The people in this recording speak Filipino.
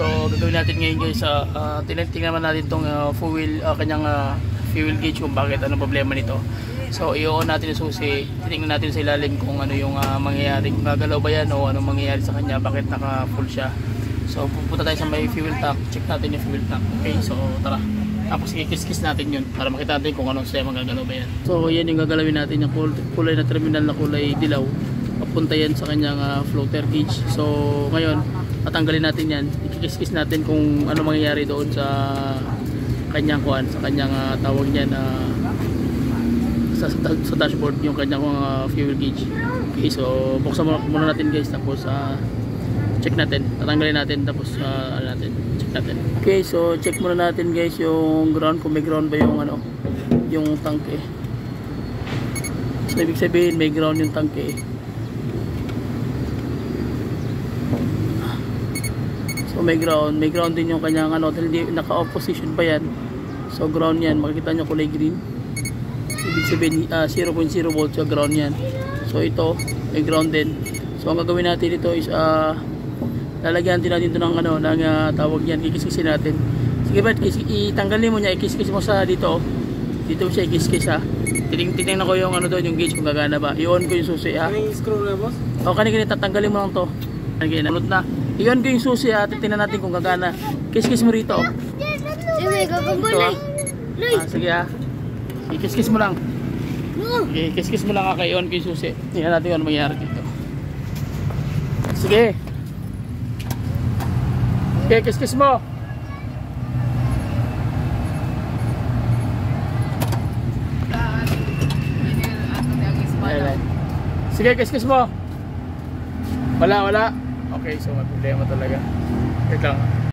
So gagawin natin ngayon guys, tingnan naman natin tong kanyang fuel gauge kung bakit, anong problema nito. So i-on natin yung susi, titingnan natin sa ilalim kung ano yung mangyayari, kung gagalaw ba yan o anong mangyayari sa kanya, bakit naka full siya. So pupunta tayo sa may fuel tank, check natin yung fuel tank. Okay, so tara. Tapos i-kiss natin yun para makita natin kung anong sistema gagalaw ba yan. So yan yung gagalawin natin, yung kulay na terminal na kulay dilaw, papunta yan sa kanyang floater gauge. So ngayon tatanggalin natin yan, i-kiss natin kung ano mangyayari doon sa kanyang tawag niyan sa dashboard, yung kanyang fuel gauge. Okay, so buksan muna natin guys, tapos check natin, tatanggalin natin, tapos check natin. Okay, so check muna natin guys yung ground, kung may ground ba yung tank eh. So ibig sabihin may ground yung tank eh. So may ground din yung kanyang hindi naka-off position pa yan. So ground yan, makikita nyo kulay green. Ibig sabihin 0.0 volts yung ground yan. So ito may ground din. So ang gagawin natin ito is lalagyan din natin ito ng tawag yan, kikiskisin natin. Sige ba, itanggalin mo niya, ikiskis mo sa dito siya ikiskis ha. Titingnan ko yung doon, yung gauge kung gagana ba. I-on ko yung susi ha. Ano yung screw na boss? O kanina tatanggalin mo lang to. Nalot na. I-on ko yung susi ha, titingnan natin kung gagana. Kiskis mo rito. Sige ha. Ikiskis mo lang. Okay, kiskis mo lang ha, i-on ko yung susi. Tingnan natin kung ano mangyayari dito. Sige. Okay, kiskis mo. Sige, kiskis mo. Wala. Okay, so may problema talaga. Wait lang.